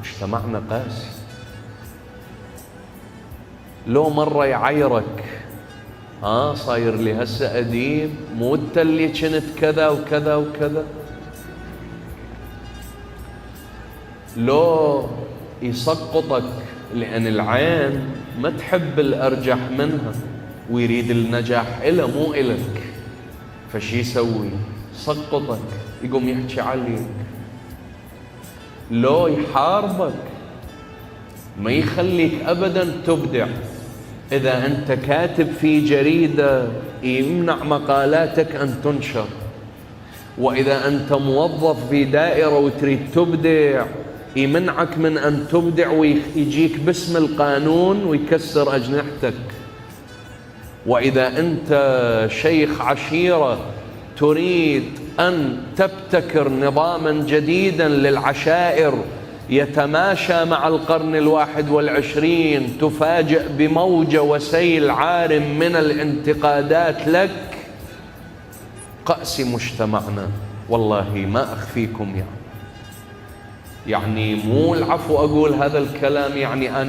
مجتمعنا قاسي. لو مرة يعيرك صاير لي هسه أديب، مو انت اللي كنت كذا وكذا وكذا. لو يسقطك لأن العين ما تحب الأرجح منها ويريد النجاح إله مو إلك، فشي يسوي؟ سقطك، يقوم يحكي عليك. لو يحاربك ما يخليك أبدا تبدع. إذا أنت كاتب في جريدة يمنع مقالاتك أن تنشر، وإذا أنت موظف في دائرة وتريد تبدع يمنعك من أن تبدع ويجيك باسم القانون ويكسر أجنحتك. وإذا أنت شيخ عشيرة تريد أن تبتكر نظاما جديدا للعشائر يتماشى مع القرن 21، تفاجأ بموجة وسيل عارم من الانتقادات لك. قاسي مجتمعنا والله ما أخفيكم. يعني مو العفو أقول هذا الكلام يعني أنا